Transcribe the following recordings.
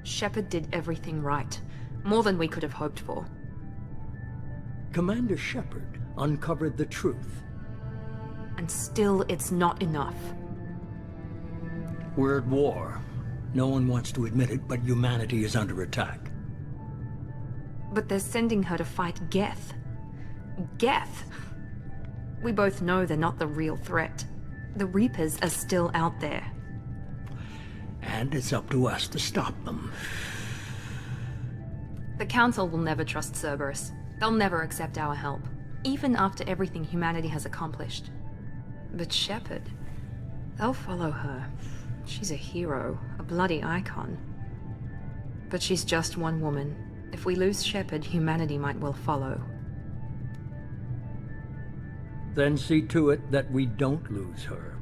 Shepard did everything right. More than we could have hoped for. Commander Shepard uncovered the truth. And still, it's not enough. We're at war. No one wants to admit it, but humanity is under attack. But they're sending her to fight Geth. Geth! We both know they're not the real threat. The Reapers are still out there. And it's up to us to stop them. The Council will never trust Cerberus. They'll never accept our help, even after everything humanity has accomplished. But Shepard, they'll follow her. She's a hero, a bloody icon. But she's just one woman. If we lose Shepard, humanity might well follow. Then see to it that we don't lose her.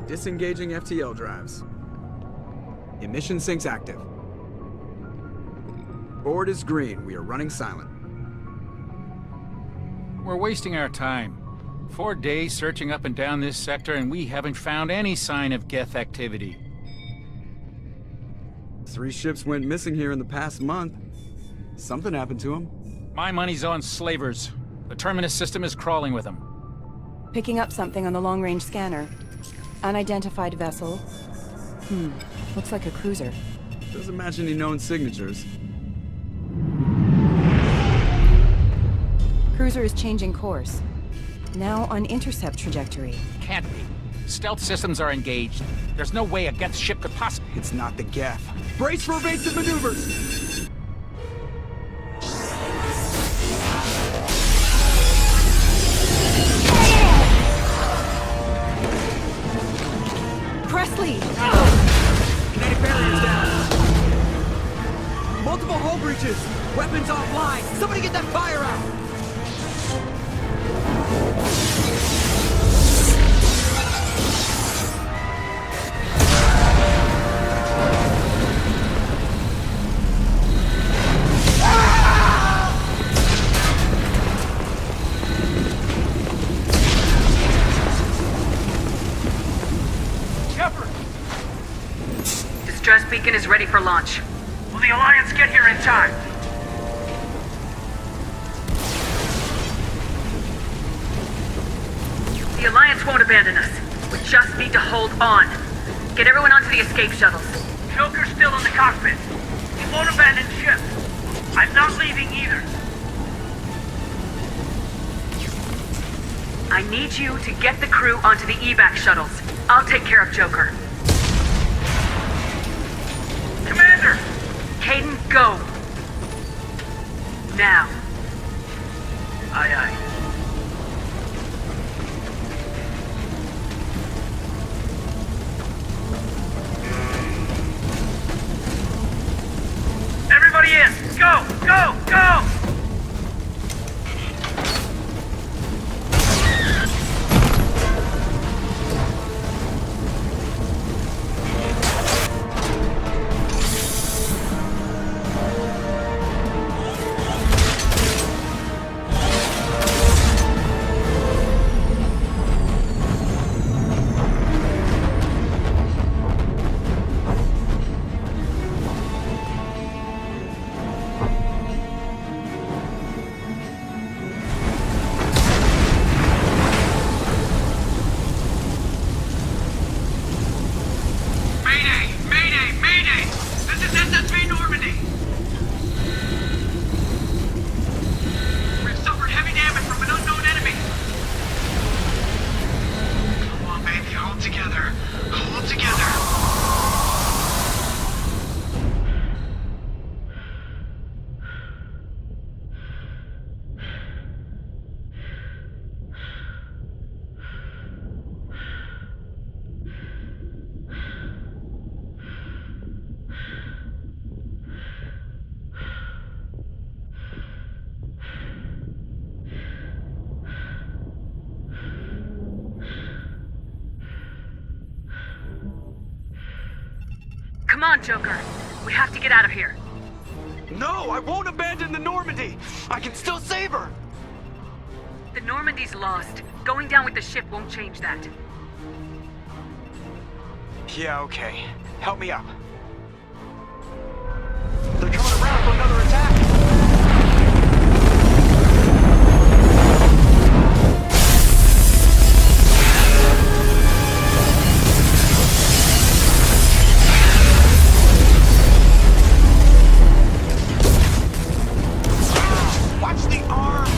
Disengaging FTL drives. Emission sinks active. Board is green. We are running silent. We're wasting our time. 4 days searching up and down this sector, and we haven't found any sign of Geth activity. 3 ships went missing here in the past month. Something happened to them. My money's on slavers. The Terminus system is crawling with them. Picking up something on the long-range scanner. Unidentified vessel. Looks like a cruiser. Doesn't match any known signatures. Cruiser is changing course. Now on intercept trajectory. Can't be. Stealth systems are engaged. There's no way a Geth ship could possibly... It's not the Geth. Brace for evasive maneuvers! Presley! Kinetic barriers down! Multiple hull breaches! Weapons offline! Somebody get that fire out! Distress beacon is ready for launch. Will the Alliance get here in time? The Alliance won't abandon us. We just need to hold on. Get everyone onto the escape shuttles. Joker's still in the cockpit. He won't abandon ship. I'm not leaving either. I need you to get the crew onto the evac shuttles. I'll take care of Joker. Commander! Caden, go! Now. Aye, aye. Everybody in! Go! Go! Go! on, Joker. We have to get out of here. No, I won't abandon the Normandy! I can still save her! The Normandy's lost. Going down with the ship won't change that. Yeah, okay. Help me up. They're coming around for another attack! Watch the arm!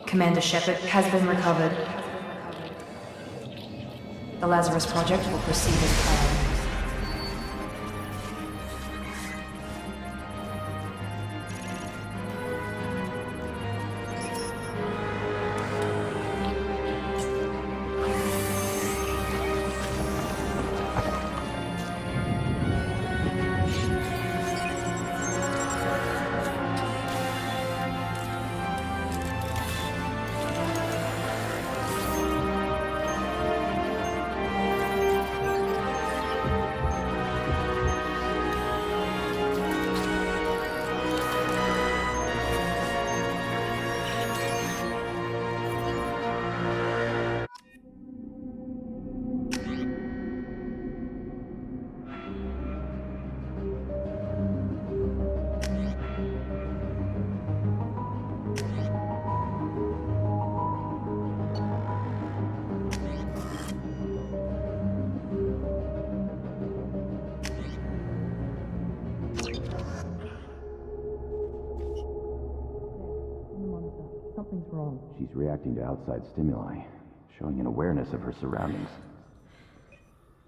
Commander Shepard has been recovered. The Lazarus Project will proceed as planned. Something's wrong. She's reacting to outside stimuli, showing an awareness of her surroundings.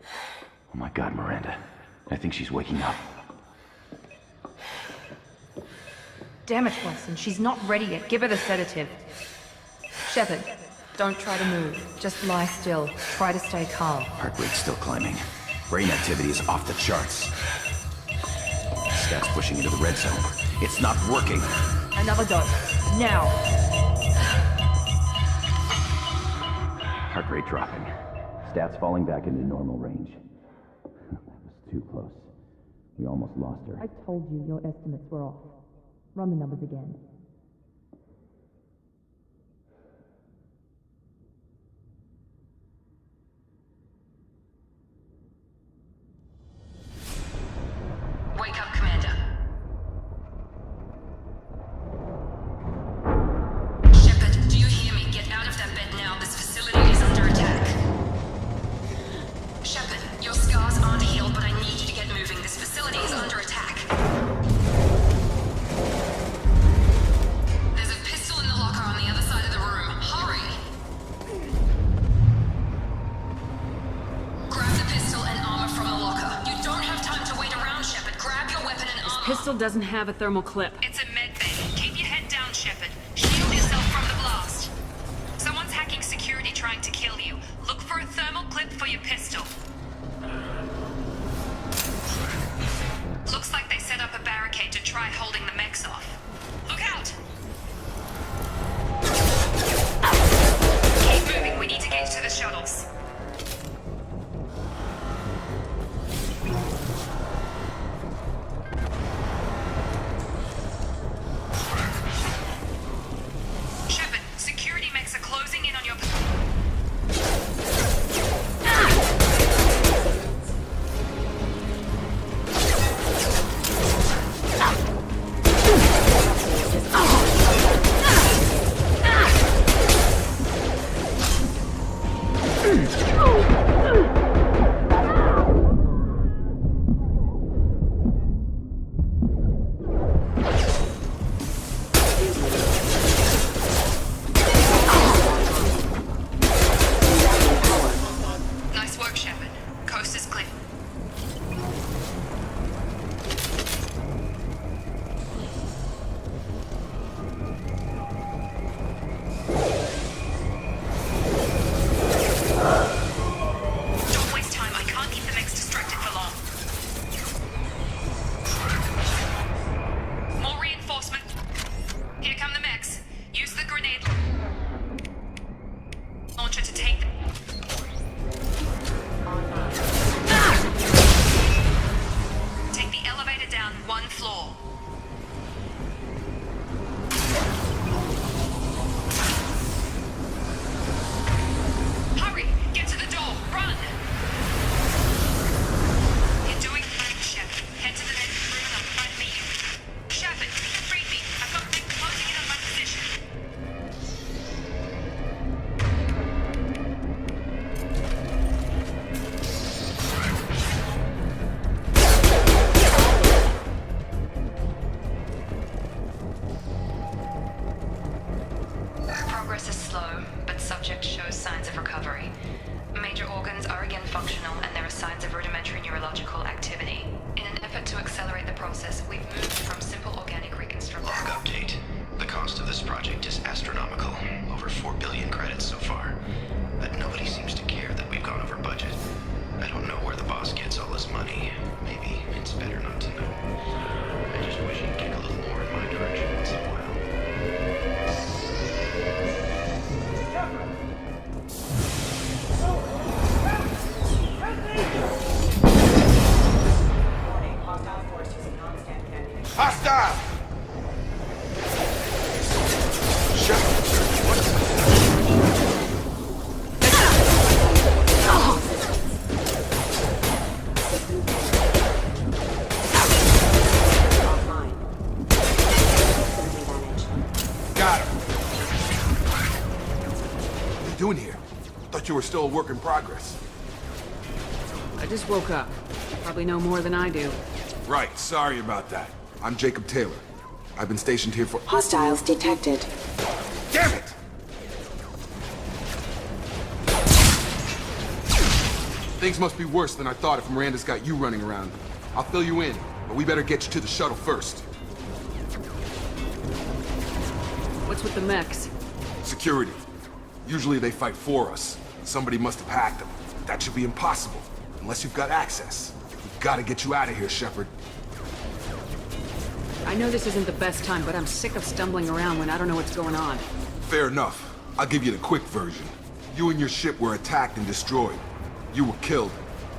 Oh my God, Miranda. I think she's waking up. Damn it, Watson. She's not ready yet. Give her the sedative. Shepard, don't try to move. Just lie still. Try to stay calm. Heart rate's still climbing. Brain activity is off the charts. Stats pushing into the red zone. It's not working. Another dose. Now. Heart rate dropping. Stats falling back into normal range. That was too close. We almost lost her. I told you your estimates were off. Run the numbers again. Wake up, Commander. Shepard, do you hear me? Get out of that bed now. This facility is under attack. Shepard, your scars aren't healed, but I need you to get moving. This facility is under attack. pistol doesn't have a thermal clip. It's a med bay. Keep your head down, Shepard. Shield yourself from the blast. Someone's hacking security trying to kill you. Look for a thermal clip for your pistol. Looks like they set up a barricade to try holding the mechs off. Look out! Keep moving, we need to get to the shuttles. Shepard, security mechs are closing in on your... Nice work, Shepard. Coast is clear. Don't waste time. I can't keep the mechs distracted for long. More reinforcement. Here come the mechs. Use the grenade launcher to take them. Take the elevator down one floor. Hurry! Get to the door! Run! You're doing fine, Shepard. Head to the next room and I'll try to meet you. Shepard, read me. I've got things closing in on my position. Progress is slow, but subject shows signs of recovery. Major organs are again functional, and there are signs of rudimentary neurological activity. In an effort to accelerate the process, we've moved from simple organic reconstruction. Log update. The cost of this project is astronomical. Over 4 billion credits so far. But nobody seems to care that we've gone over budget. I don't know where the boss gets all this money. Maybe it's better not to know. I just wish he'd kick a little more in my direction once in a while. Hostile! Got him. What are you doing here? Thought you were still a work in progress. I just woke up. Probably know more than I do. Right, sorry about that. I'm Jacob Taylor. I've been stationed here for... Hostiles detected. Damn it! Things must be worse than I thought if Miranda's got you running around. I'll fill you in, but we better get you to the shuttle first. What's with the mechs? Security. Usually they fight for us. Somebody must have hacked them. That should be impossible, unless you've got access. We've got to get you out of here, Shepard. I know this isn't the best time, but I'm sick of stumbling around when I don't know what's going on. Fair enough. I'll give you the quick version. You and your ship were attacked and destroyed. You were killed.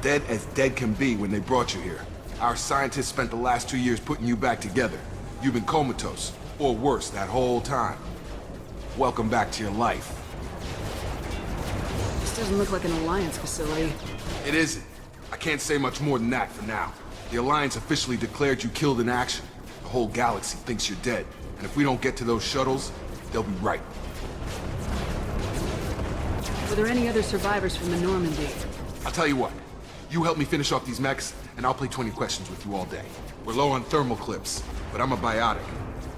Dead as dead can be when they brought you here. Our scientists spent the last 2 years putting you back together. You've been comatose, or worse, that whole time. Welcome back to your life. This doesn't look like an Alliance facility. It isn't. I can't say much more than that for now. The Alliance officially declared you killed in action. The whole galaxy thinks you're dead. And if we don't get to those shuttles, they'll be right. Were there any other survivors from the Normandy? I'll tell you what. You help me finish off these mechs, and I'll play 20 questions with you all day. We're low on thermal clips, but I'm a biotic.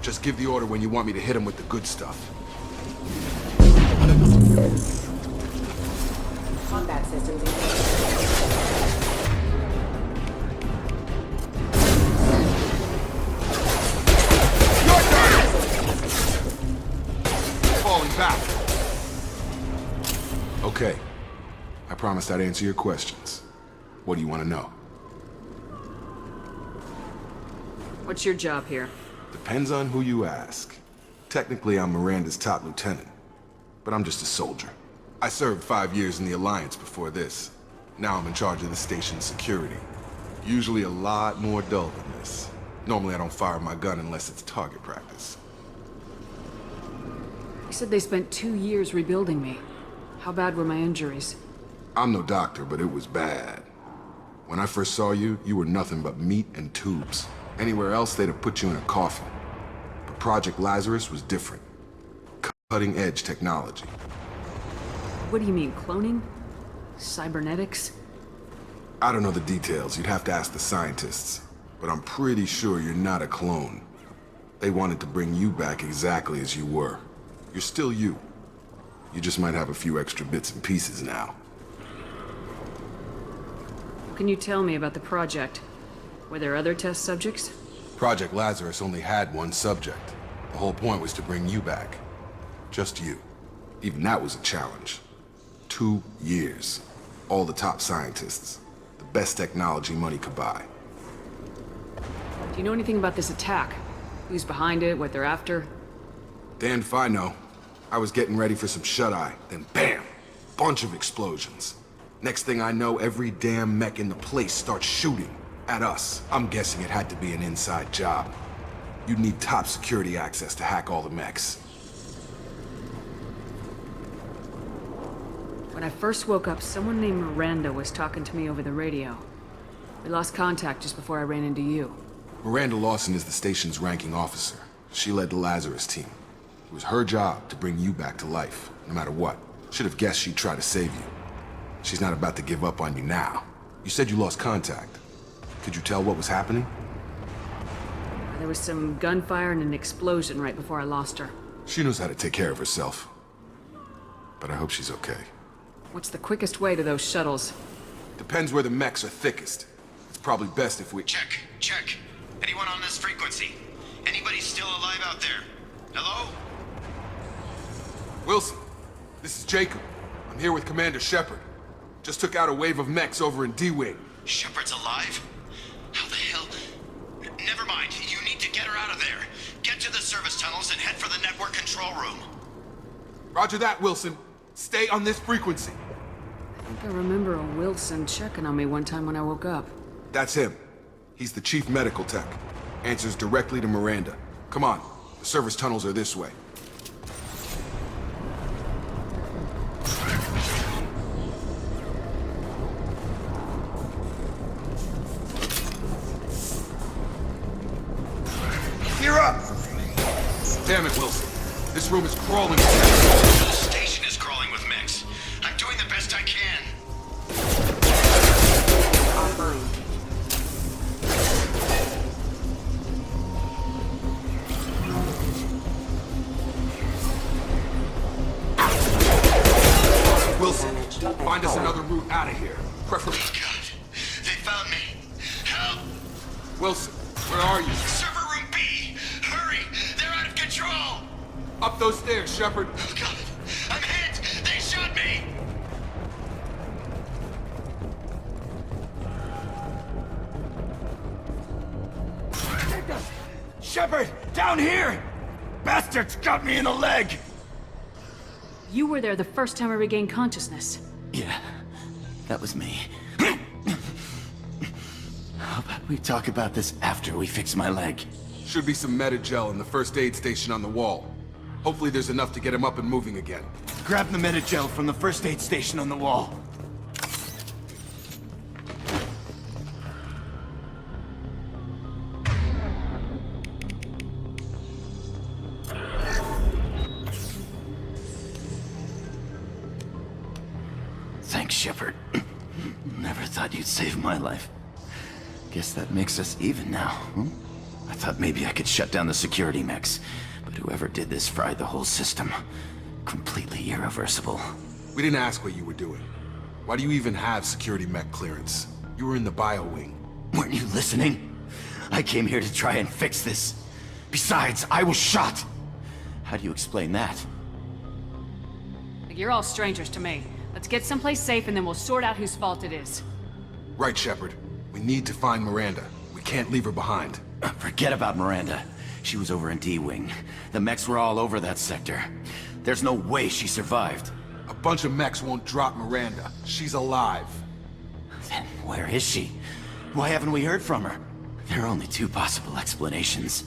Just give the order when you want me to hit them with the good stuff. Combat systems engaged. Okay. I promised I'd answer your questions. What do you want to know? What's your job here? Depends on who you ask. Technically, I'm Miranda's top lieutenant, but I'm just a soldier. I served 5 years in the Alliance before this. Now I'm in charge of the station's security. Usually a lot more dull than this. Normally I don't fire my gun unless it's target practice. You said they spent 2 years rebuilding me. How bad were my injuries? I'm no doctor, but it was bad. When I first saw you, you were nothing but meat and tubes. Anywhere else, they'd have put you in a coffin. But Project Lazarus was different. Cutting-edge technology. What do you mean, cloning? Cybernetics? I don't know the details. You'd have to ask the scientists. But I'm pretty sure you're not a clone. They wanted to bring you back exactly as you were. You're still you. You just might have a few extra bits and pieces now. What can you tell me about the project? Were there other test subjects? Project Lazarus only had one subject. The whole point was to bring you back. Just you. Even that was a challenge. 2 years. All the top scientists. The best technology money could buy. Do you know anything about this attack? Who's behind it, what they're after? Damned if I know. I was getting ready for some shut-eye, then bam! Bunch of explosions. Next thing I know, every damn mech in the place starts shooting. At us. I'm guessing it had to be an inside job. You'd need top security access to hack all the mechs. When I first woke up, someone named Miranda was talking to me over the radio. We lost contact just before I ran into you. Miranda Lawson is the station's ranking officer. She led the Lazarus team. It was her job to bring you back to life, no matter what. Should have guessed she'd try to save you. She's not about to give up on you now. You said you lost contact. Could you tell what was happening? There was some gunfire and an explosion right before I lost her. She knows how to take care of herself. But I hope she's okay. What's the quickest way to those shuttles? Depends where the mechs are thickest. It's probably best if we... Check. Anyone on this frequency? Anybody still alive out there? Hello? Wilson, this is Jacob. I'm here with Commander Shepard. Just took out a wave of mechs over in D-Wing. Shepard's alive? How the hell? Never mind. You need to get her out of there. Get to the service tunnels and head for the network control room. Roger that, Wilson. Stay on this frequency. I think I remember a Wilson checking on me one time when I woke up. That's him. He's the chief medical tech. Answers directly to Miranda. Come on. The service tunnels are this way. Gear up! Damn it, Wilson. This room is crawling. The station is crawling with mechs. I'm doing the best I can. Wilson, find us another route out of here. Preferably. God, they found me. Help! Wilson, where are you? Server room B! Hurry! They're out of control! Up those stairs, Shepard. Oh God, I'm hit! They shot me! Shepard, down here! Bastards got me in the leg! You were there the first time I regained consciousness. Yeah, that was me. How about we talk about this after we fix my leg? Should be some Metagel in the first aid station on the wall. Hopefully there's enough to get him up and moving again. Grab the Metagel from the first aid station on the wall. Thanks, Shepard. Never thought you'd save my life. Guess that makes us even now, huh? I thought maybe I could shut down the security mechs, but whoever did this fried the whole system. Completely irreversible. We didn't ask what you were doing. Why do you even have security mech clearance? You were in the bio wing. Weren't you listening? I came here to try and fix this. Besides, I was shot. How do you explain that? You're all strangers to me. Let's get someplace safe and then we'll sort out whose fault it is. Right, Shepard. We need to find Miranda. We can't leave her behind. Forget about Miranda. She was over in D-Wing. The mechs were all over that sector. There's no way she survived. A bunch of mechs won't drop Miranda. She's alive. Then where is she? Why haven't we heard from her? There are only two possible explanations.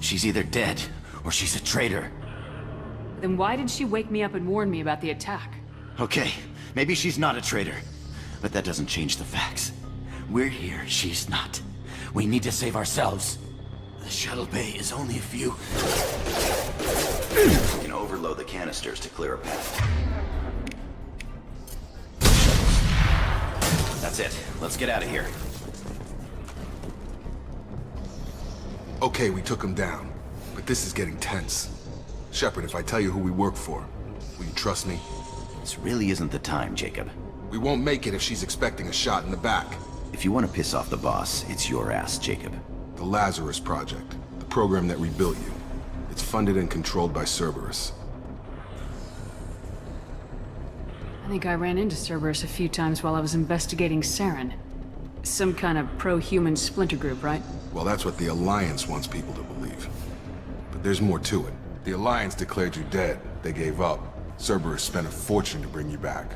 She's either dead, or she's a traitor. Then why did she wake me up and warn me about the attack? Okay, maybe she's not a traitor. But that doesn't change the facts. We're here, she's not. We need to save ourselves. The shuttle bay is only a few... You can overload the canisters to clear a path. That's it. Let's get out of here. Okay, we took him down. But this is getting tense. Shepard, if I tell you who we work for, will you trust me? This really isn't the time, Jacob. We won't make it if she's expecting a shot in the back. If you want to piss off the boss, it's your ass, Jacob. The Lazarus Project. The program that rebuilt you. It's funded and controlled by Cerberus. I think I ran into Cerberus a few times while I was investigating Saren. Some kind of pro-human splinter group, right? Well, that's what the Alliance wants people to believe. But there's more to it. The Alliance declared you dead. They gave up. Cerberus spent a fortune to bring you back.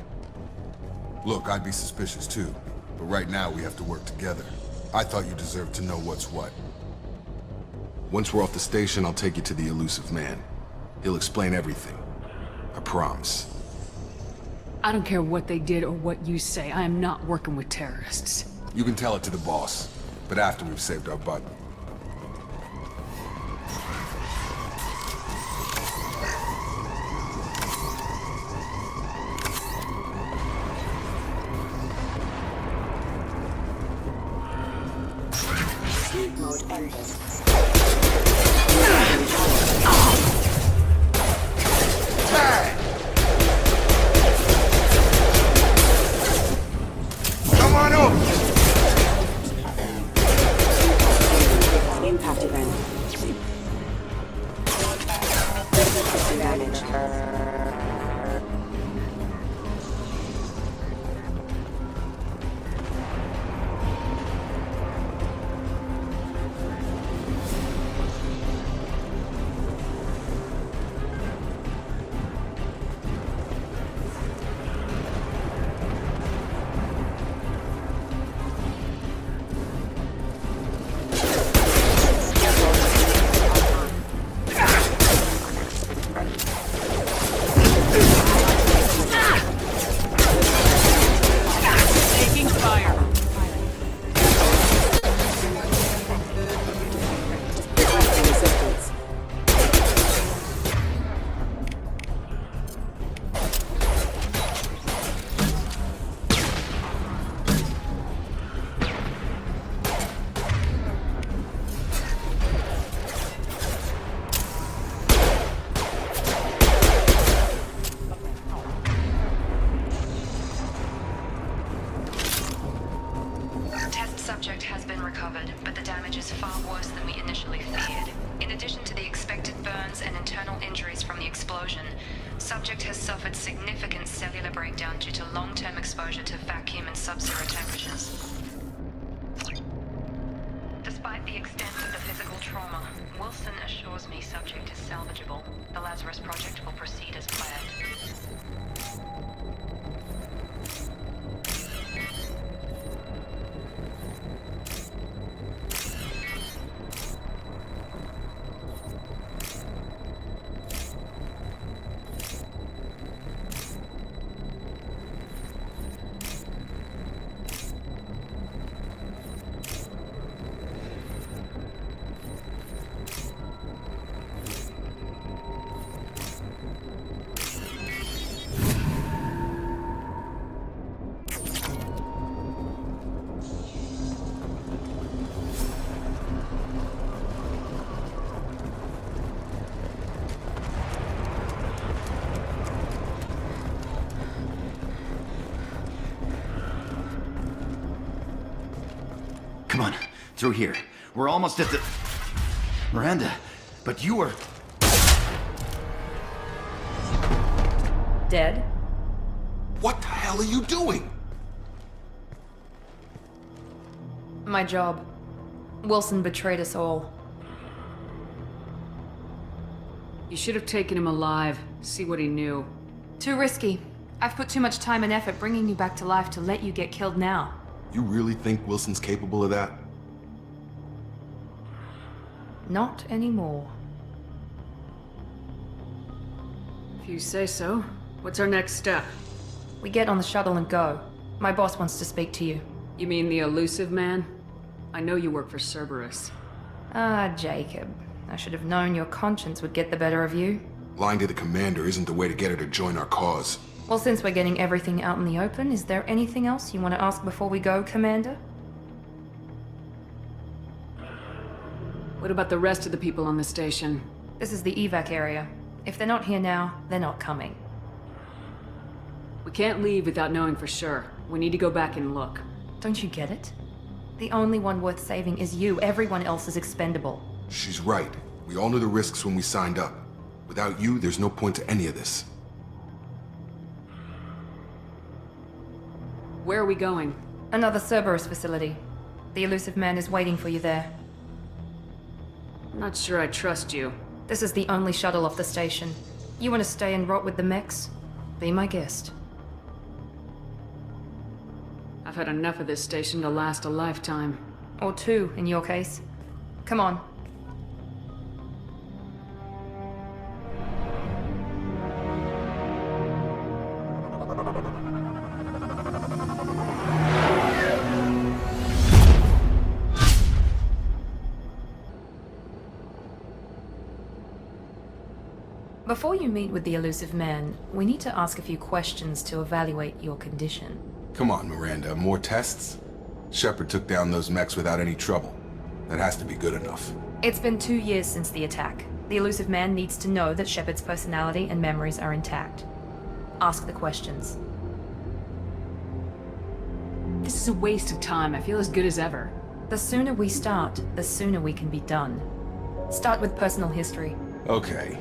Look, I'd be suspicious too. But right now, we have to work together. I thought you deserved to know what's what. Once we're off the station, I'll take you to the elusive man. He'll explain everything. I promise. I don't care what they did or what you say. I am not working with terrorists. You can tell it to the boss, but after we've saved our butt. Sleep mode ended. Come on up! Impact event. Damage. Taking fire. Resistance. Test subject has been recovered, but the damage is far worse than we initially feared. In addition to the expected burns and internal injuries from the explosion, subject has suffered significant cellular breakdown due to long-term exposure to vacuum and sub-zero temperatures. Despite the extent of the physical trauma, Wilson assures me subject is salvageable. The Lazarus Project will proceed as planned. Come on, through here. We're almost at the... Miranda, but you were... Dead? What the hell are you doing? My job. Wilson betrayed us all. You should have taken him alive, see what he knew. Too risky. I've put too much time and effort bringing you back to life to let you get killed now. You really think Wilson's capable of that? Not anymore. If you say so. What's our next step? We get on the shuttle and go. My boss wants to speak to you. You mean the elusive man? I know you work for Cerberus. Ah, Jacob. I should have known your conscience would get the better of you. Lying to the commander isn't the way to get her to join our cause. Well, since we're getting everything out in the open, is there anything else you want to ask before we go, Commander? What about the rest of the people on the station? This is the evac area. If they're not here now, they're not coming. We can't leave without knowing for sure. We need to go back and look. Don't you get it? The only one worth saving is you. Everyone else is expendable. She's right. We all knew the risks when we signed up. Without you, there's no point to any of this. Where are we going? Another Cerberus facility. The elusive man is waiting for you there. I'm not sure I trust you. This is the only shuttle off the station. You want to stay and rot with the mechs? Be my guest. I've had enough of this station to last a lifetime. Or two, in your case. Come on. Before you meet with the elusive man, we need to ask a few questions to evaluate your condition. Come on, Miranda, more tests? Shepard took down those mechs without any trouble. That has to be good enough. It's been 2 years since the attack. The elusive man needs to know that Shepard's personality and memories are intact. Ask the questions. This is a waste of time. I feel as good as ever. The sooner we start, the sooner we can be done. Start with personal history. Okay.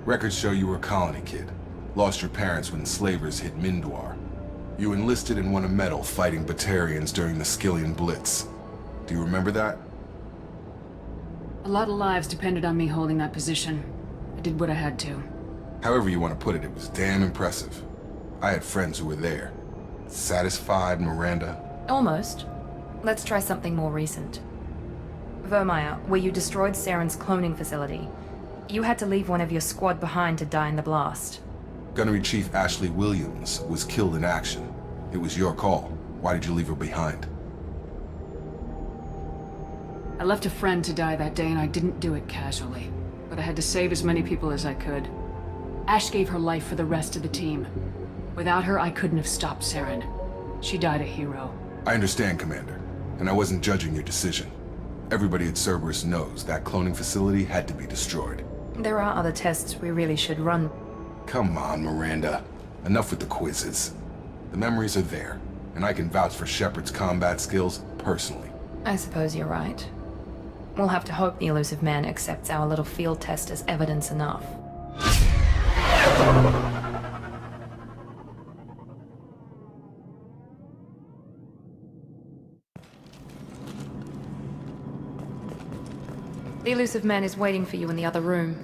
Records show you were a colony kid. Lost your parents when slavers hit Mindwar. You enlisted and won a medal fighting Batarians during the Skillian Blitz. Do you remember that? A lot of lives depended on me holding that position. I did what I had to. However you want to put it, it was damn impressive. I had friends who were there. Satisfied, Miranda? Almost. Let's try something more recent. Vermeer, where you destroyed Saren's cloning facility. You had to leave one of your squad behind to die in the blast. Gunnery Chief Ashley Williams was killed in action. It was your call. Why did you leave her behind? I left a friend to die that day and I didn't do it casually. But I had to save as many people as I could. Ash gave her life for the rest of the team. Without her, I couldn't have stopped Saren. She died a hero. I understand, Commander. And I wasn't judging your decision. Everybody at Cerberus knows that cloning facility had to be destroyed. There are other tests we really should run. Come on, Miranda. Enough with the quizzes. The memories are there, and I can vouch for Shepard's combat skills personally. I suppose you're right. We'll have to hope the elusive man accepts our little field test as evidence enough. The elusive man is waiting for you in the other room.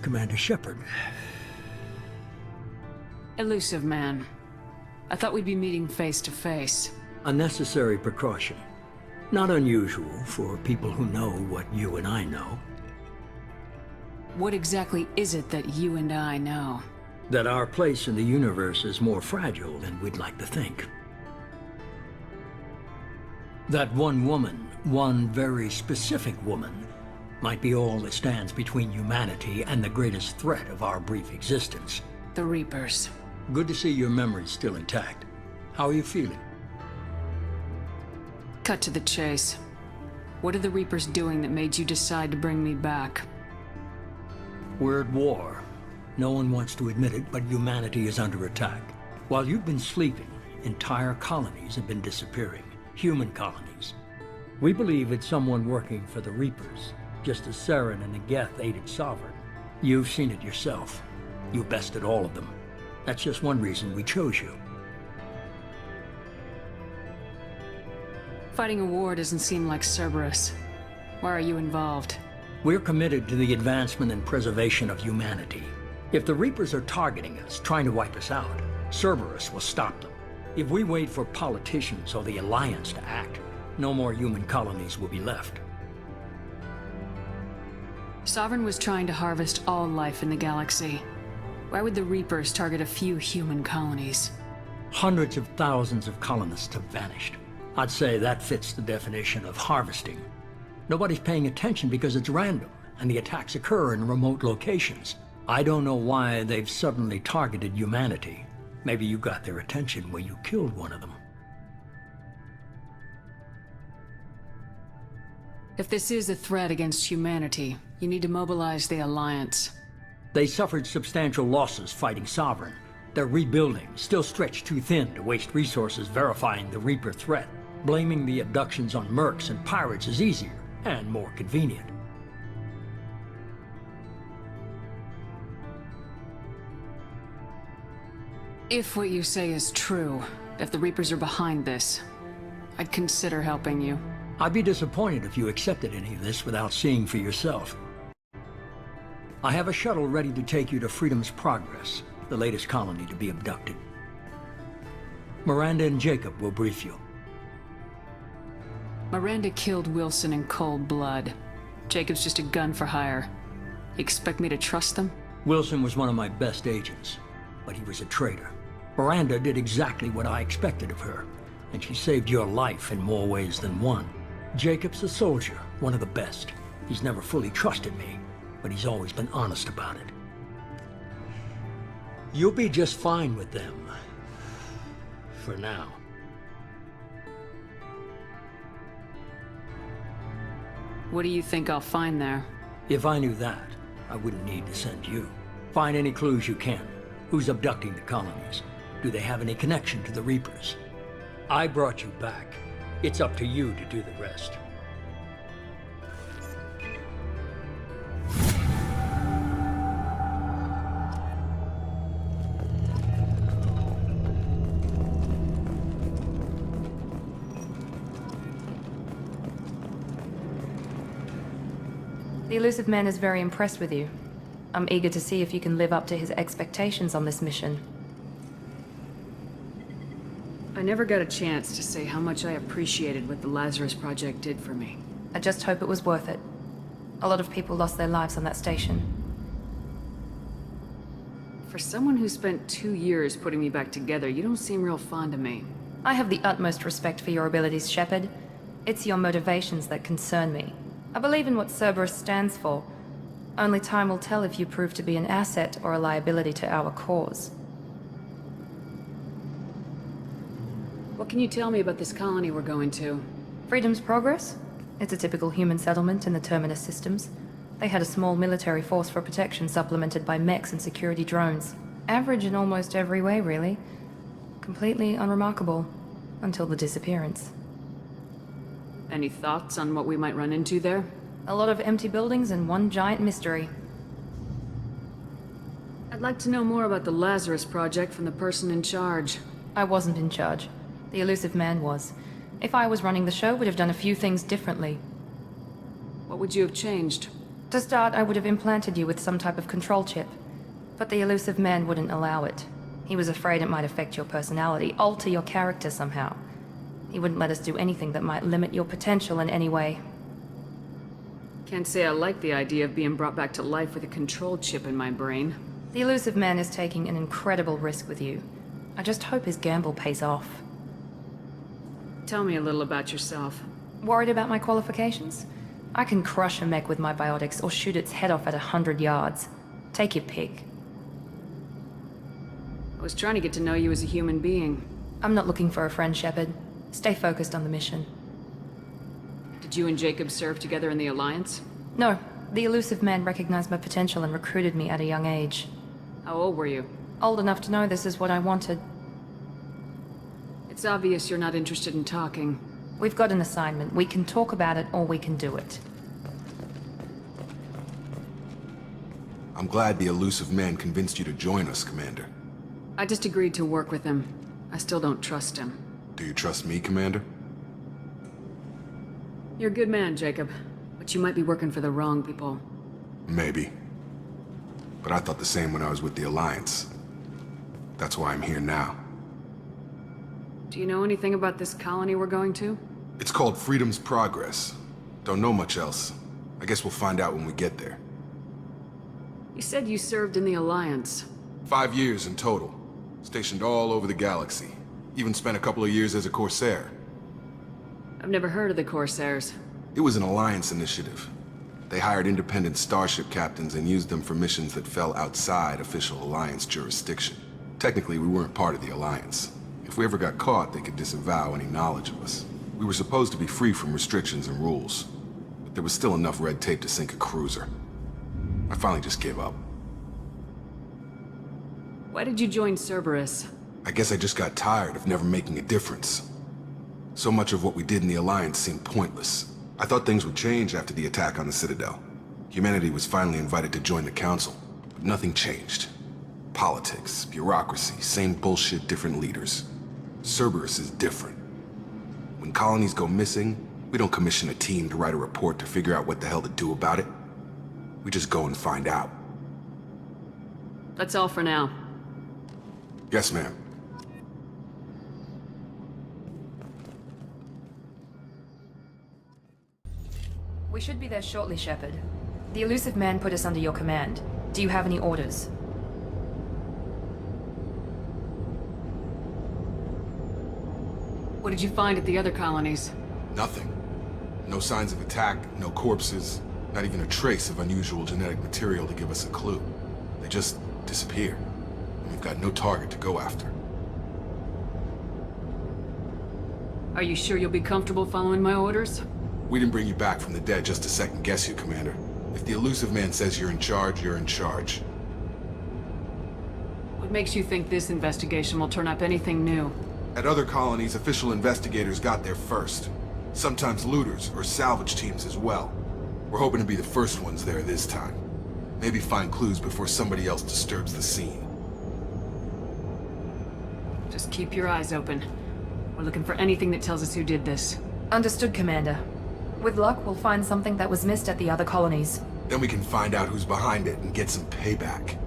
Commander Shepard. Elusive man. I thought we'd be meeting face to face. A necessary precaution. Not unusual for people who know what you and I know. What exactly is it that you and I know? That our place in the universe is more fragile than we'd like to think. That one woman, one very specific woman, might be all that stands between humanity and the greatest threat of our brief existence. The Reapers. Good to see your memory's still intact. How are you feeling? Cut to the chase. What are the Reapers doing that made you decide to bring me back? We're at war. No one wants to admit it, but humanity is under attack. While you've been sleeping, entire colonies have been disappearing. Human colonies. We believe it's someone working for the Reapers, just as Saren and the Geth aided Sovereign. You've seen it yourself. You bested all of them. That's just one reason we chose you. Fighting a war doesn't seem like Cerberus. Why are you involved? We're committed to the advancement and preservation of humanity. If the Reapers are targeting us, trying to wipe us out, Cerberus will stop them. If we wait for politicians or the Alliance to act, no more human colonies will be left. Sovereign was trying to harvest all life in the galaxy. Why would the Reapers target a few human colonies? Hundreds of thousands of colonists have vanished. I'd say that fits the definition of harvesting. Nobody's paying attention because it's random, and the attacks occur in remote locations. I don't know why they've suddenly targeted humanity. Maybe you got their attention when you killed one of them. If this is a threat against humanity, you need to mobilize the Alliance. They suffered substantial losses fighting Sovereign. They're rebuilding, still stretched too thin to waste resources verifying the Reaper threat. Blaming the abductions on mercs and pirates is easier and more convenient. If what you say is true, if the Reapers are behind this, I'd consider helping you. I'd be disappointed if you accepted any of this without seeing for yourself. I have a shuttle ready to take you to Freedom's Progress, the latest colony to be abducted. Miranda and Jacob will brief you. Miranda killed Wilson in cold blood. Jacob's just a gun for hire. You expect me to trust them? Wilson was one of my best agents, but he was a traitor. Miranda did exactly what I expected of her, and she saved your life in more ways than one. Jacob's a soldier, one of the best. He's never fully trusted me, but he's always been honest about it. You'll be just fine with them. For now. What do you think I'll find there? If I knew that, I wouldn't need to send you. Find any clues you can. Who's abducting the colonies? Do they have any connection to the Reapers? I brought you back. It's up to you to do the rest. The elusive man is very impressed with you. I'm eager to see if you can live up to his expectations on this mission. I never got a chance to say how much I appreciated what the Lazarus Project did for me. I just hope it was worth it. A lot of people lost their lives on that station. For someone who spent 2 years putting me back together, you don't seem real fond of me. I have the utmost respect for your abilities, Shepard. It's your motivations that concern me. I believe in what Cerberus stands for. Only time will tell if you prove to be an asset or a liability to our cause. What can you tell me about this colony we're going to? Freedom's Progress? It's a typical human settlement in the Terminus systems. They had a small military force for protection supplemented by mechs and security drones. Average in almost every way, really. Completely unremarkable. Until the disappearance. Any thoughts on what we might run into there? A lot of empty buildings and one giant mystery. I'd like to know more about the Lazarus Project from the person in charge. I wasn't in charge. The elusive man was. If I was running the show, would have done a few things differently. What would you have changed? To start, I would have implanted you with some type of control chip. But the elusive man wouldn't allow it. He was afraid it might affect your personality, alter your character somehow. He wouldn't let us do anything that might limit your potential in any way. Can't say I like the idea of being brought back to life with a control chip in my brain. The elusive man is taking an incredible risk with you. I just hope his gamble pays off. Tell me a little about yourself. Worried about my qualifications? I can crush a mech with my biotics or shoot its head off at 100 yards. Take your pick. I was trying to get to know you as a human being. I'm not looking for a friend, Shepard. Stay focused on the mission. Did you and Jacob serve together in the Alliance? No. The elusive man recognized my potential and recruited me at a young age. How old were you? Old enough to know this is what I wanted. It's obvious you're not interested in talking. We've got an assignment. We can talk about it or we can do it. I'm glad the elusive man convinced you to join us, Commander. I just agreed to work with him. I still don't trust him. Do you trust me, Commander? You're a good man, Jacob. But you might be working for the wrong people. Maybe. But I thought the same when I was with the Alliance. That's why I'm here now. Do you know anything about this colony we're going to? It's called Freedom's Progress. Don't know much else. I guess we'll find out when we get there. You said you served in the Alliance. 5 years in total. Stationed all over the galaxy. Even spent a couple of years as a Corsair. I've never heard of the Corsairs. It was an Alliance initiative. They hired independent starship captains and used them for missions that fell outside official Alliance jurisdiction. Technically, we weren't part of the Alliance. If we ever got caught, they could disavow any knowledge of us. We were supposed to be free from restrictions and rules, but there was still enough red tape to sink a cruiser. I finally just gave up. Why did you join Cerberus? I guess I just got tired of never making a difference. So much of what we did in the Alliance seemed pointless. I thought things would change after the attack on the Citadel. Humanity was finally invited to join the Council, but nothing changed. Politics, bureaucracy, same bullshit, different leaders. Cerberus is different. When colonies go missing, we don't commission a team to write a report to figure out what the hell to do about it. We just go and find out. That's all for now. Yes, ma'am. We should be there shortly, Shepard. The elusive man put us under your command. Do you have any orders? What did you find at the other colonies? Nothing. No signs of attack, no corpses, not even a trace of unusual genetic material to give us a clue. They just disappear. And we've got no target to go after. Are you sure you'll be comfortable following my orders? We didn't bring you back from the dead just to second guess you, Commander. If the elusive man says you're in charge, you're in charge. What makes you think this investigation will turn up anything new? At other colonies, official investigators got there first. Sometimes looters or salvage teams as well. We're hoping to be the first ones there this time. Maybe find clues before somebody else disturbs the scene. Just keep your eyes open. We're looking for anything that tells us who did this. Understood, Commander. With luck, we'll find something that was missed at the other colonies. Then we can find out who's behind it and get some payback.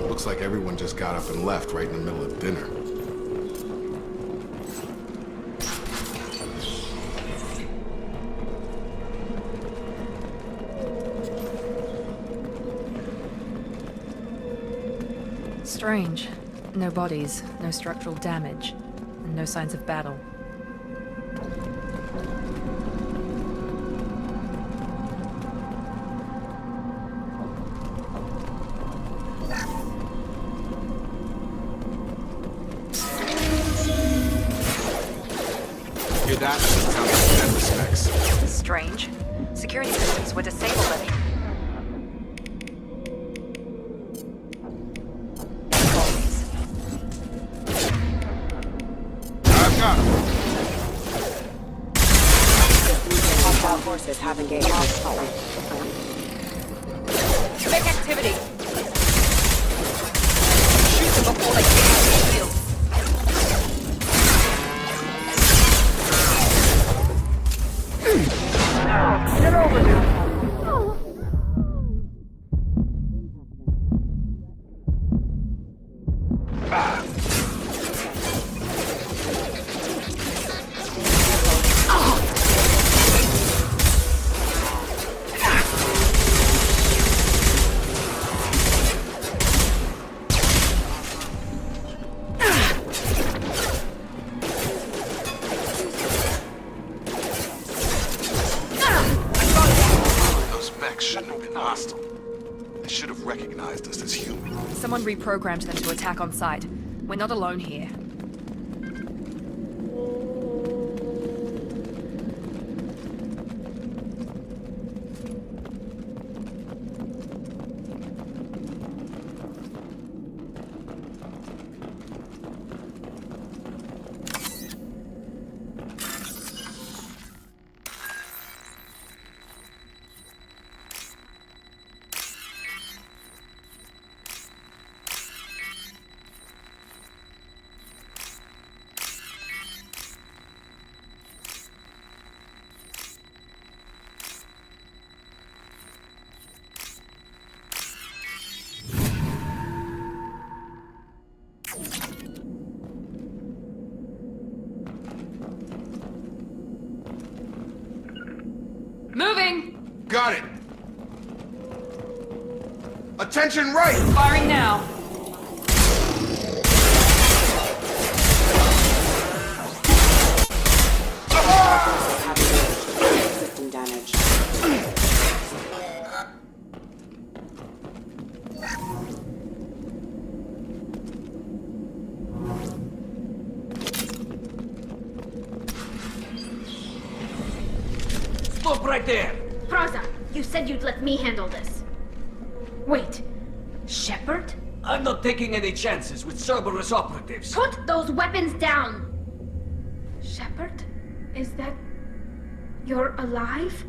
Looks like everyone just got up and left right in the middle of dinner. Strange. No bodies, no structural damage, and no signs of battle. that down to 10 respects. Strange. Security systems were disabled at the... I've got him. Hostile forces have engaged. Big activity! Shoot them before they get out of the field. Get over here! Someone reprogrammed them to attack on sight. We're not alone here. Moving! Got it! Attention right! Firing now. System damage. Stop right there! Praza, you said you'd let me handle this. Wait, Shepard? I'm not taking any chances with Cerberus operatives. Put those weapons down! Shepard? Is that... you're alive?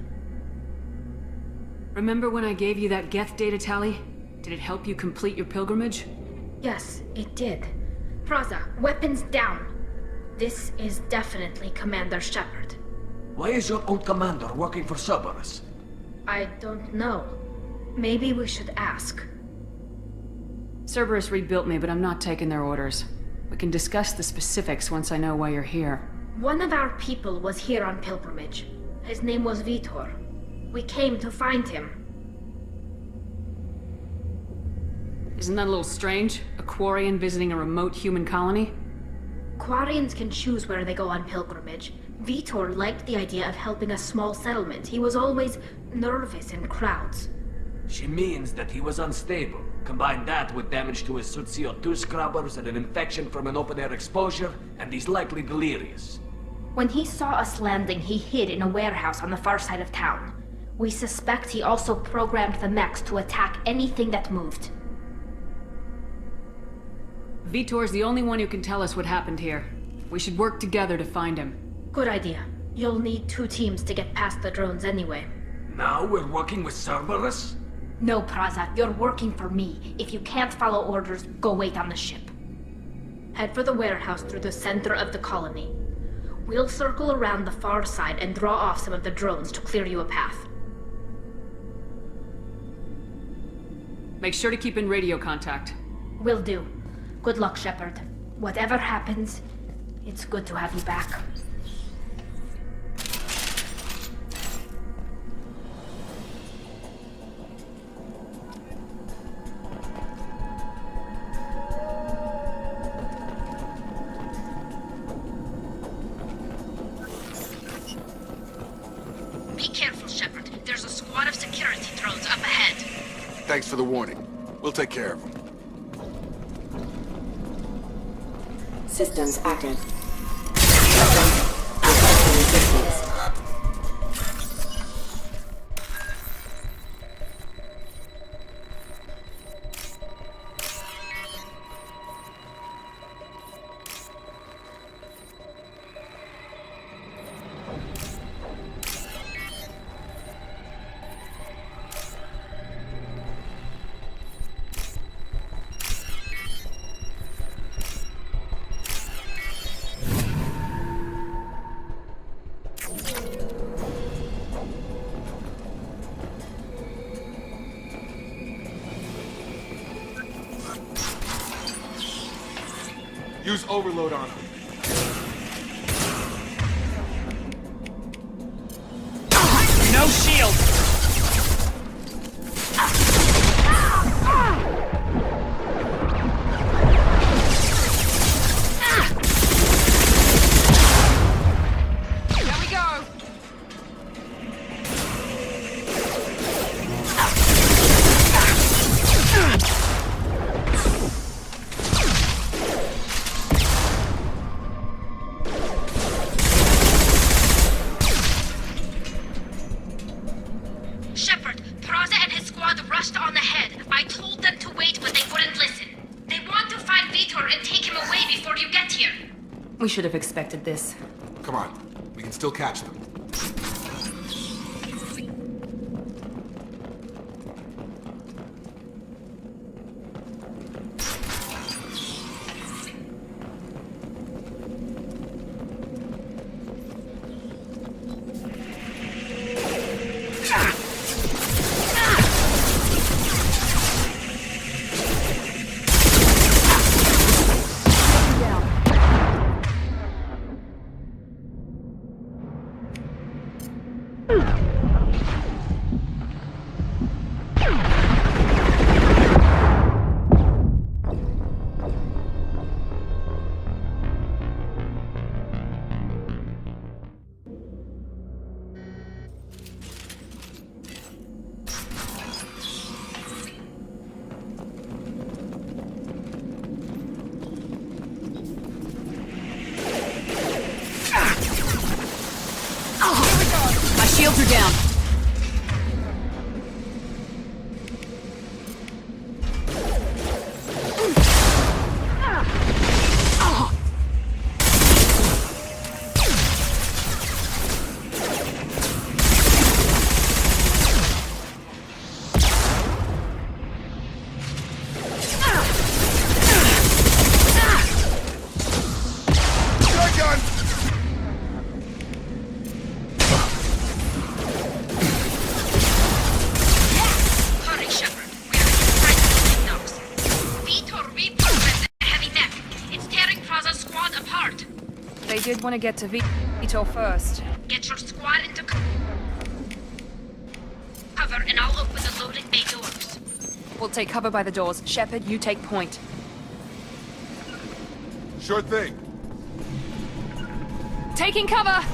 Remember when I gave you that Geth data tally? Did it help you complete your pilgrimage? Yes, it did. Praza, weapons down. This is definitely Commander Shepard. Why is your old commander working for Cerberus? I don't know. Maybe we should ask. Cerberus rebuilt me, but I'm not taking their orders. We can discuss the specifics once I know why you're here. One of our people was here on pilgrimage. His name was Vitor. We came to find him. Isn't that a little strange? A Quarian visiting a remote human colony? Quarians can choose where they go on pilgrimage. Vitor liked the idea of helping a small settlement. He was always nervous in crowds. She means that he was unstable. Combine that with damage to his suit CO2 scrubbers and an infection from an open-air exposure, and he's likely delirious. When he saw us landing, he hid in a warehouse on the far side of town. We suspect he also programmed the mechs to attack anything that moved. Vitor's the only one who can tell us what happened here. We should work together to find him. Good idea. You'll need 2 teams to get past the drones anyway. Now we're working with Cerberus? No, Praza, you're working for me. If you can't follow orders, go wait on the ship. Head for the warehouse through the center of the colony. We'll circle around the far side and draw off some of the drones to clear you a path. Make sure to keep in radio contact. Will do. Good luck, Shepard. Whatever happens, it's good to have you back. Be careful, Shepard. There's a squad of security drones up ahead. Thanks for the warning. We'll take care of them. Systems active. Systems active. Use overload on him. No shield! There we go! Shepard, Peraza and his squad rushed on ahead. I told them to wait, but they wouldn't listen. They want to find Vitor and take him away before you get here. We should have expected this. Come on, we can still catch them. My shields are down. Hurry, Shepard. We are in front of Vitor reprogrammed the heavy mech. It's tearing Peraza's squad apart. They did want to get to Vitor first. Get your squad into cover, and I'll open the loading bay doors. We'll take cover by the doors. Shepard, you take point. Sure thing. Taking cover!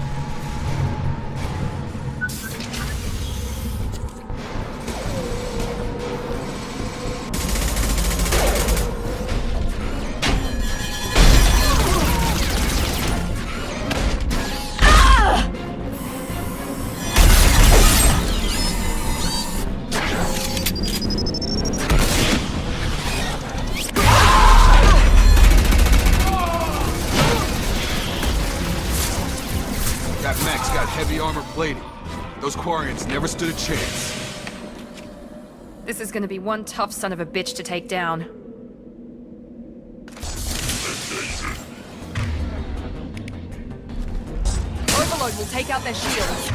That mech's got heavy armor plating. Those Quarians never stood a chance. This is gonna be one tough son of a bitch to take down. Overload will take out their shields.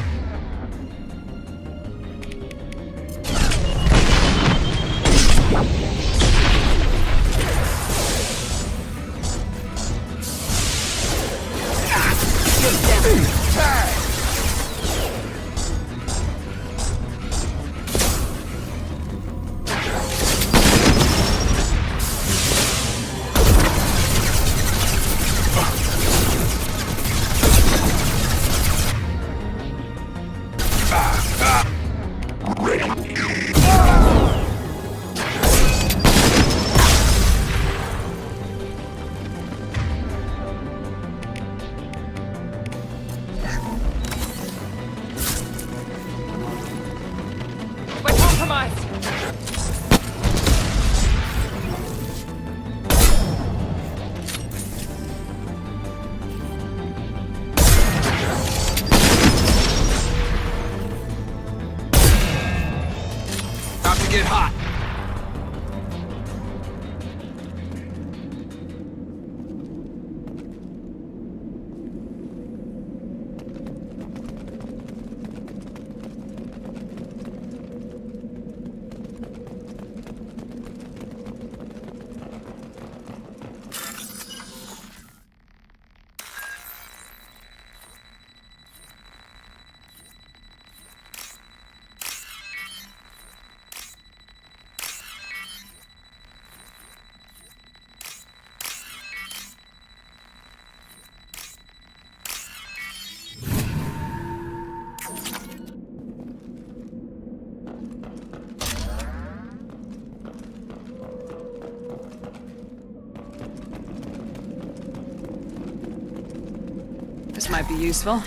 This might be useful.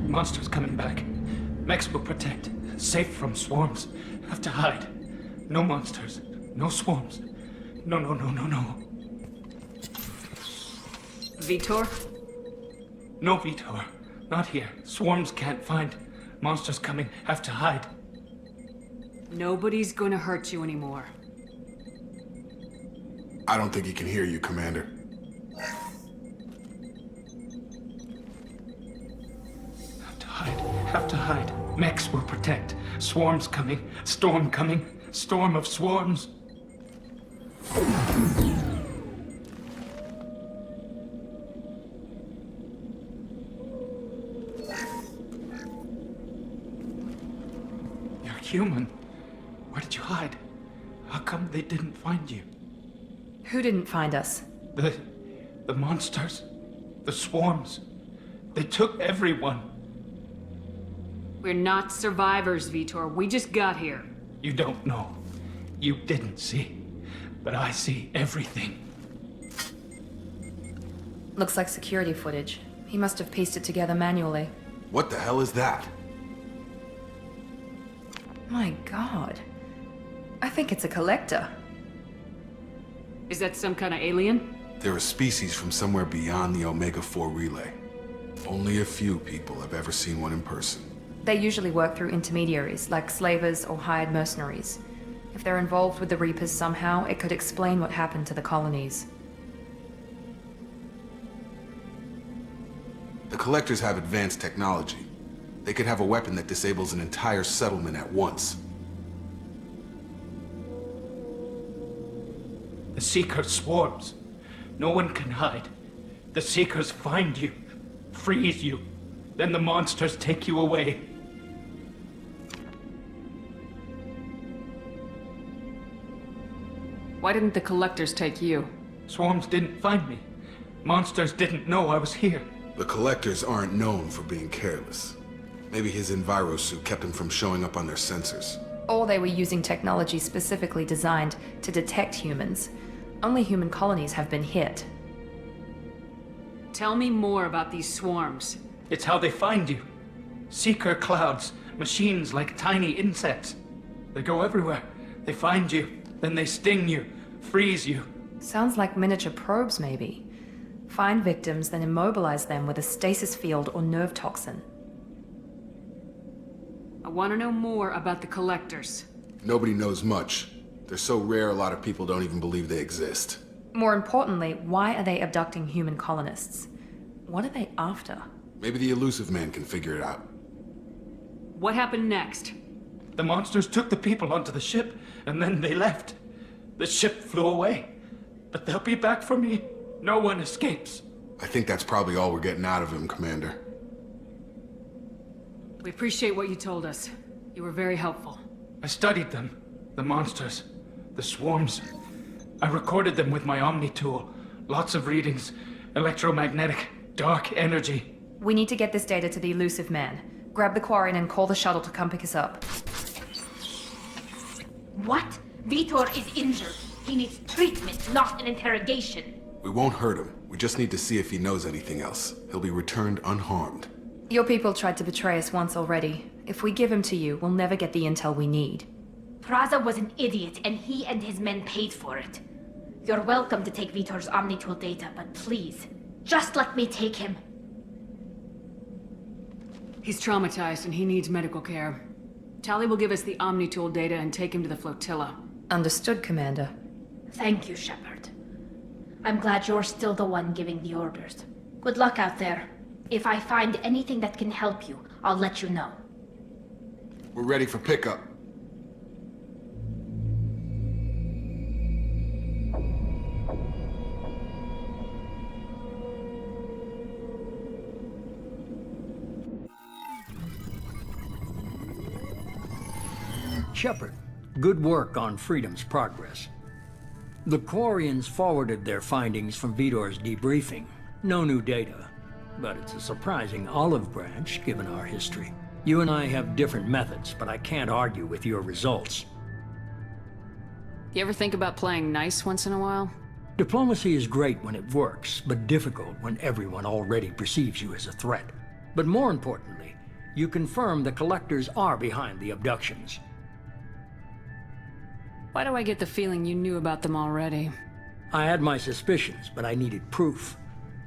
Monsters coming back. Mechs will protect. Safe from swarms. Have to hide. No monsters. No swarms. No. Vitor? No, Vitor. Not here. Swarms can't find. Monsters coming. Have to hide. Nobody's gonna hurt you anymore. I don't think he can hear you, Commander. Have to hide. Mechs will protect. Swarms coming. Storm coming. Storm of swarms. You're human. Where did you hide? How come they didn't find you? Who didn't find us? The monsters. The swarms. They took everyone. We're not survivors, Vitor. We just got here. You don't know. You didn't see. But I see everything. Looks like security footage. He must have pieced it together manually. What the hell is that? My god. I think it's a collector. Is that some kind of alien? They're a species from somewhere beyond the Omega-4 relay. Only a few people have ever seen one in person. They usually work through intermediaries, like slavers or hired mercenaries. If they're involved with the Reapers somehow, it could explain what happened to the colonies. The Collectors have advanced technology. They could have a weapon that disables an entire settlement at once. The Seeker swarms. No one can hide. The Seekers find you, freeze you, then the monsters take you away. Why didn't the collectors take you? Swarms didn't find me. Monsters didn't know I was here. The Collectors aren't known for being careless. Maybe his Enviro suit kept him from showing up on their sensors. Or they were using technology specifically designed to detect humans. Only human colonies have been hit. Tell me more about these swarms. It's how they find you. Seeker clouds, machines like tiny insects. They go everywhere. They find you, then they sting you, freeze you. Sounds like miniature probes, maybe. Find victims, then immobilize them with a stasis field or nerve toxin. I want to know more about the collectors. Nobody knows much. They're so rare a lot of people don't even believe they exist. More importantly, why are they abducting human colonists? What are they after? Maybe the Elusive Man can figure it out. What happened next? The monsters took the people onto the ship, and then they left. The ship flew away. But they'll be back for me. No one escapes. I think that's probably all we're getting out of him, Commander. We appreciate what you told us. You were very helpful. I studied them. The monsters. The swarms. I recorded them with my Omni tool. Lots of readings. Electromagnetic. Dark energy. We need to get this data to the Elusive Man. Grab the Quarian and call the shuttle to come pick us up. What? Vitor is injured. He needs treatment, not an interrogation. We won't hurt him. We just need to see if he knows anything else. He'll be returned unharmed. Your people tried to betray us once already. If we give him to you, we'll never get the intel we need. Praza was an idiot, and he and his men paid for it. You're welcome to take Vitor's Omnitool data, but please, just let me take him. He's traumatized and he needs medical care. Tali will give us the Omnitool data and take him to the flotilla. Understood, Commander. Thank you, Shepard. I'm glad you're still the one giving the orders. Good luck out there. If I find anything that can help you, I'll let you know. We're ready for pickup. Shepard, good work on Freedom's progress. The Quarians forwarded their findings from Vitor's debriefing. No new data, but it's a surprising olive branch given our history. You and I have different methods, but I can't argue with your results. You ever think about playing nice once in a while? Diplomacy is great when it works, but difficult when everyone already perceives you as a threat. But more importantly, you confirm the collectors are behind the abductions. Why do I get the feeling you knew about them already? I had my suspicions, but I needed proof.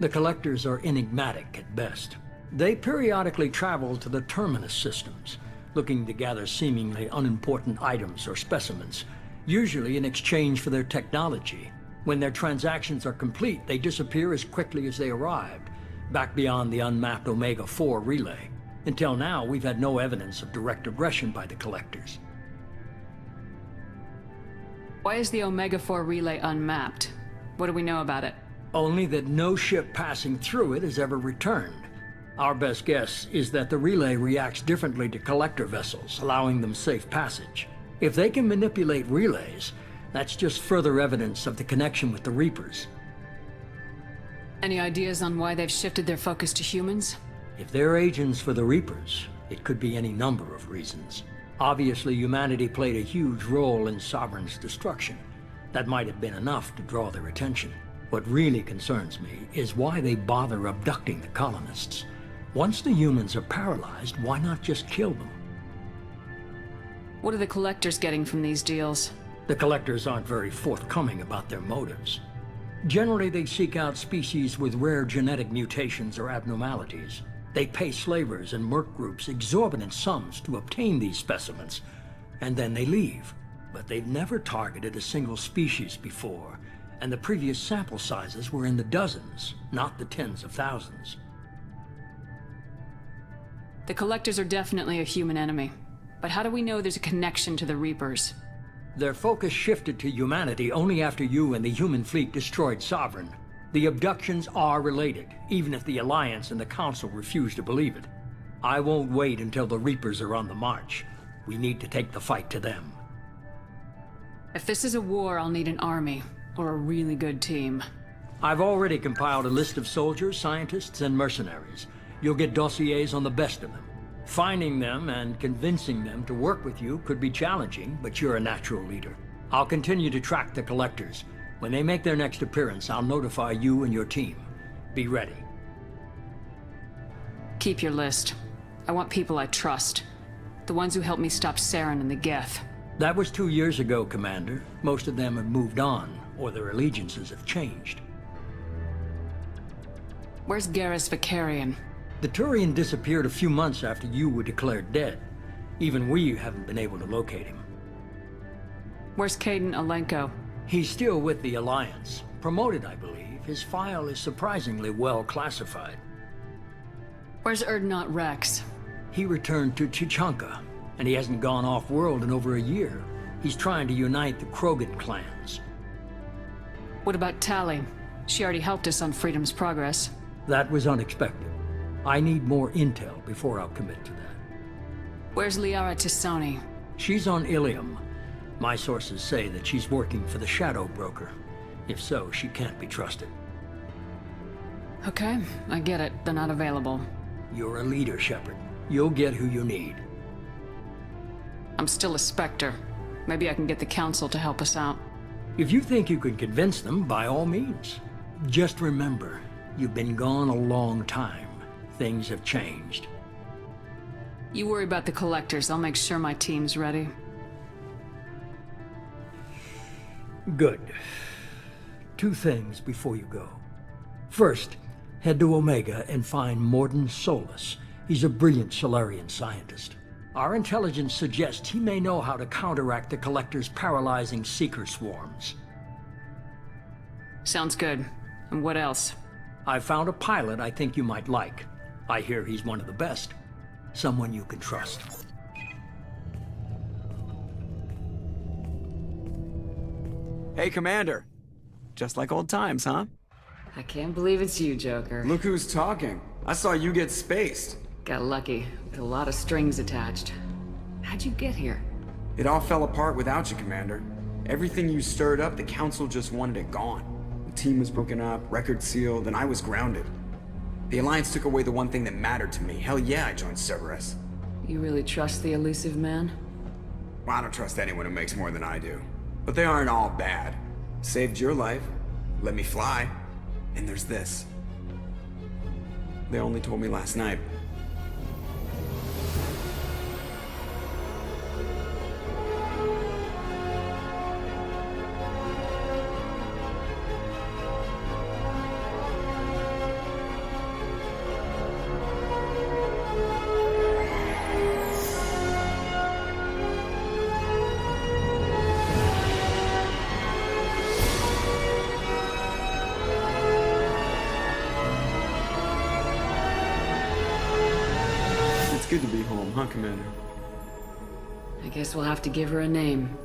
The collectors are enigmatic at best. They periodically travel to the terminus systems, looking to gather seemingly unimportant items or specimens, usually in exchange for their technology. When their transactions are complete, they disappear as quickly as they arrived, back beyond the unmapped Omega-4 relay. Until now, we've had no evidence of direct aggression by the collectors. Why is the Omega-4 relay unmapped? What do we know about it? Only that no ship passing through it has ever returned. Our best guess is that the relay reacts differently to collector vessels, allowing them safe passage. If they can manipulate relays, that's just further evidence of the connection with the Reapers. Any ideas on why they've shifted their focus to humans? If they're agents for the Reapers, it could be any number of reasons. Obviously, humanity played a huge role in Sovereign's destruction. That might have been enough to draw their attention. What really concerns me is why they bother abducting the colonists. Once the humans are paralyzed, why not just kill them? What are the collectors getting from these deals? The collectors aren't very forthcoming about their motives. Generally, they seek out species with rare genetic mutations or abnormalities. They pay slavers and merc groups exorbitant sums to obtain these specimens, and then they leave. But they've never targeted a single species before, and the previous sample sizes were in the dozens, not the tens of thousands. The collectors are definitely a human enemy. But how do we know there's a connection to the Reapers? Their focus shifted to humanity only after you and the human fleet destroyed Sovereign. The abductions are related, even if the Alliance and the Council refuse to believe it. I won't wait until the Reapers are on the march. We need to take the fight to them. If this is a war, I'll need an army, or a really good team. I've already compiled a list of soldiers, scientists, and mercenaries. You'll get dossiers on the best of them. Finding them and convincing them to work with you could be challenging, but you're a natural leader. I'll continue to track the collectors. When they make their next appearance, I'll notify you and your team. Be ready. Keep your list. I want people I trust. The ones who helped me stop Saren and the Geth. That was 2 years ago, Commander. Most of them have moved on, or their allegiances have changed. Where's Garrus Vicarian? The Turian disappeared a few months after you were declared dead. Even we haven't been able to locate him. Where's Caden Alenko? He's still with the Alliance. Promoted, I believe. His file is surprisingly well classified. Where's Erdnot Rex? He returned to Chichanka, and he hasn't gone off-world in over a year. He's trying to unite the Krogan clans. What about Tali? She already helped us on Freedom's Progress. That was unexpected. I need more intel before I'll commit to that. Where's Liara Tisoni? She's on Ilium. My sources say that she's working for the Shadow Broker. If so, she can't be trusted. Okay, I get it. They're not available. You're a leader, Shepard. You'll get who you need. I'm still a Spectre. Maybe I can get the Council to help us out. If you think you can convince them, by all means. Just remember, you've been gone a long time. Things have changed. You worry about the collectors. I'll make sure my team's ready. Good. 2 things before you go. First, head to Omega and find Morden Solus. He's a brilliant Solarian scientist. Our intelligence suggests he may know how to counteract the Collector's paralyzing Seeker swarms. Sounds good. And what else? I found a pilot I think you might like. I hear he's one of the best. Someone you can trust. Hey, Commander. Just like old times, huh? I can't believe it's you, Joker. Look who's talking. I saw you get spaced. Got lucky, with a lot of strings attached. How'd you get here? It all fell apart without you, Commander. Everything you stirred up, the Council just wanted it gone. The team was broken up, record sealed, and I was grounded. The Alliance took away the one thing that mattered to me. Hell yeah, I joined Cerberus. You really trust the elusive man? Well, I don't trust anyone who makes more than I do. But they aren't all bad. Saved your life, let me fly, and there's this. They only told me last night. It's good to be home, huh, Commander? I guess we'll have to give her a name.